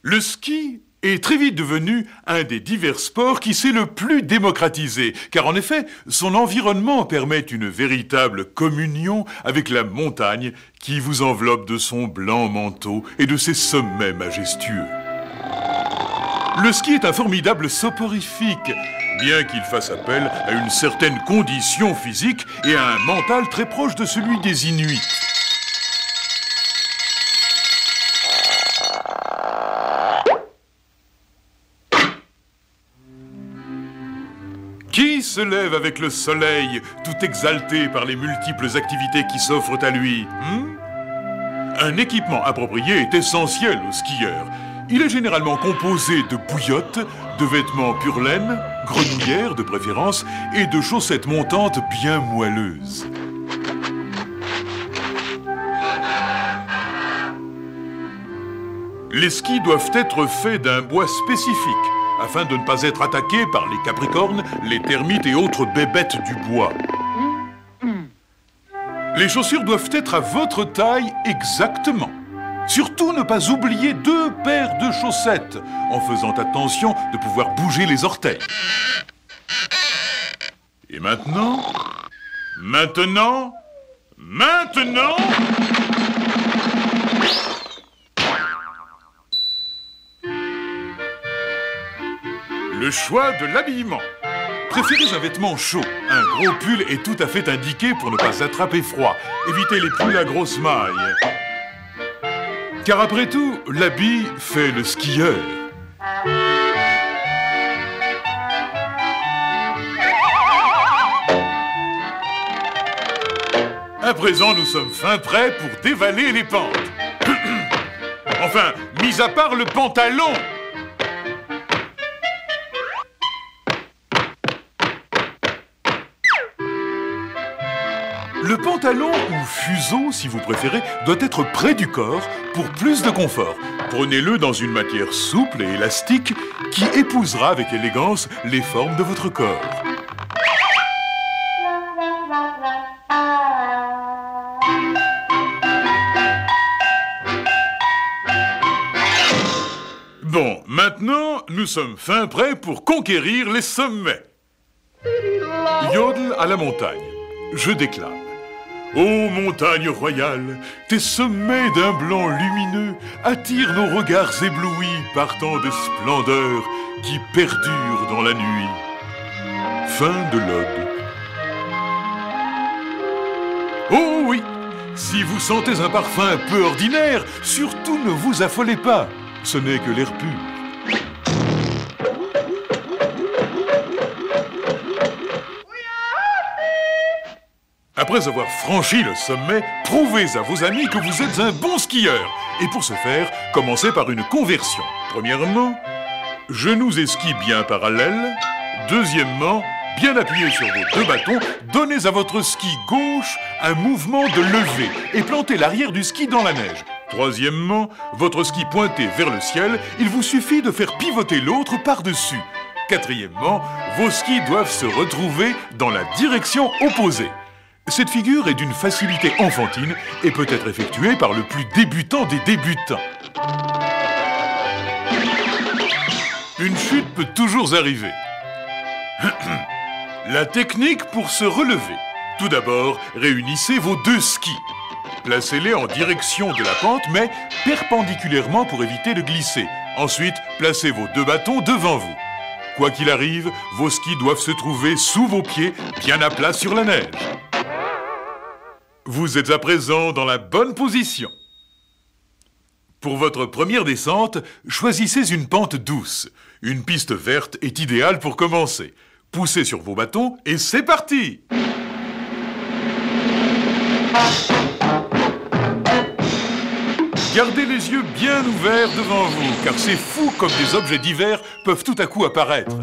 Le ski est très vite devenu un des divers sports qui s'est le plus démocratisé, car en effet, son environnement permet une véritable communion avec la montagne qui vous enveloppe de son blanc manteau et de ses sommets majestueux. Le ski est un formidable soporifique, bien qu'il fasse appel à une certaine condition physique et à un mental très proche de celui des Inuits. Qui se lève avec le soleil, tout exalté par les multiples activités qui s'offrent à lui? Un équipement approprié est essentiel aux skieurs. Il est généralement composé de bouillottes, de vêtements pure laine, grenouillères de préférence, et de chaussettes montantes bien moelleuses. Les skis doivent être faits d'un bois spécifique, afin de ne pas être attaqués par les capricornes, les termites et autres bébêtes du bois. Les chaussures doivent être à votre taille exactement. Surtout ne pas oublier 2 paires de chaussettes, en faisant attention de pouvoir bouger les orteils. Et maintenant... Le choix de l'habillement. Préférez un vêtement chaud. Un gros pull est tout à fait indiqué pour ne pas attraper froid. Évitez les pulls à grosses mailles. Car après tout, l'habit fait le skieur. À présent, nous sommes fin prêts pour dévaler les pentes. Enfin, mis à part le pantalon. Le pantalon, ou fuseau si vous préférez, doit être près du corps pour plus de confort. Prenez-le dans une matière souple et élastique qui épousera avec élégance les formes de votre corps. Bon, maintenant, nous sommes fin prêts pour conquérir les sommets. Yodel à la montagne. Je déclame. Ô montagne royale, tes sommets d'un blanc lumineux attirent nos regards éblouis par tant de splendeur qui perdure dans la nuit. Fin de l'ode. Oh oui, si vous sentez un parfum un peu ordinaire, surtout ne vous affolez pas, ce n'est que l'air pur. Après avoir franchi le sommet, prouvez à vos amis que vous êtes un bon skieur. Et pour ce faire, commencez par une conversion. Premièrement, genoux et skis bien parallèles. Deuxièmement, bien appuyé sur vos 2 bâtons, donnez à votre ski gauche un mouvement de levée et plantez l'arrière du ski dans la neige. Troisièmement, votre ski pointé vers le ciel, il vous suffit de faire pivoter l'autre par-dessus. Quatrièmement, vos skis doivent se retrouver dans la direction opposée. Cette figure est d'une facilité enfantine et peut être effectuée par le plus débutant des débutants. Une chute peut toujours arriver. La technique pour se relever. Tout d'abord, réunissez vos 2 skis. Placez-les en direction de la pente, mais perpendiculairement pour éviter de glisser. Ensuite, placez vos 2 bâtons devant vous. Quoi qu'il arrive, vos skis doivent se trouver sous vos pieds, bien à plat sur la neige. Vous êtes à présent dans la bonne position. Pour votre première descente, choisissez une pente douce. Une piste verte est idéale pour commencer. Poussez sur vos bâtons et c'est parti! Gardez les yeux bien ouverts devant vous, car c'est fou comme des objets divers peuvent tout à coup apparaître.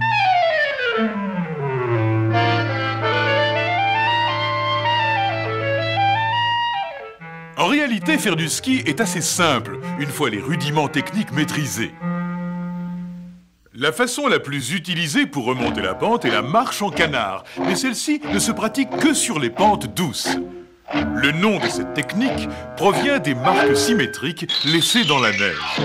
réalité, faire du ski est assez simple, une fois les rudiments techniques maîtrisés. La façon la plus utilisée pour remonter la pente est la marche en canard, mais celle-ci ne se pratique que sur les pentes douces. Le nom de cette technique provient des marques symétriques laissées dans la neige.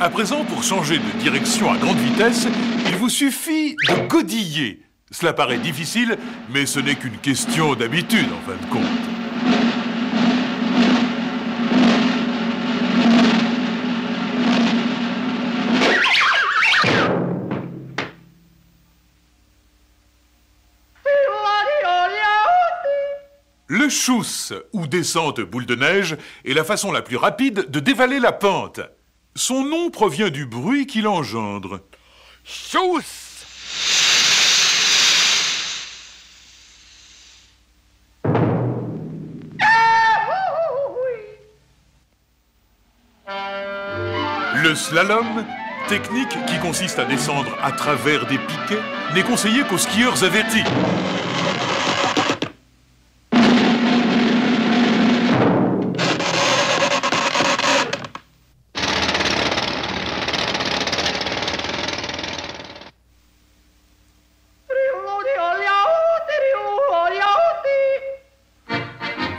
À présent, pour changer de direction à grande vitesse, il vous suffit de godiller. Cela paraît difficile, mais ce n'est qu'une question d'habitude en fin de compte. Le chousse, ou descente boule de neige, est la façon la plus rapide de dévaler la pente. Son nom provient du bruit qu'il engendre. Chousse! Le slalom, technique qui consiste à descendre à travers des piquets, n'est conseillé qu'aux skieurs avertis.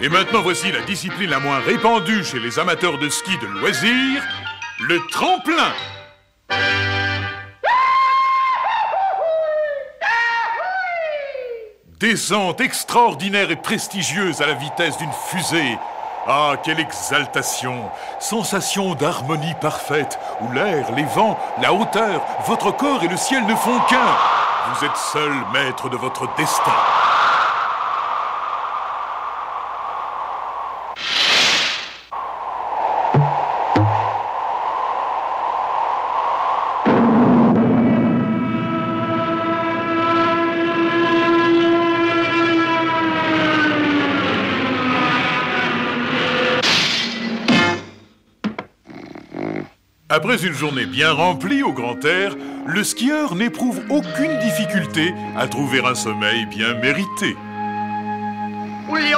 Et maintenant, voici la discipline la moins répandue chez les amateurs de ski de loisirs, le tremplin. Descente extraordinaire et prestigieuse à la vitesse d'une fusée. Ah, quelle exaltation! Sensation d'harmonie parfaite, où l'air, les vents, la hauteur, votre corps et le ciel ne font qu'un. Vous êtes seul maître de votre destin. Après une journée bien remplie au grand air, le skieur n'éprouve aucune difficulté à trouver un sommeil bien mérité. Oui,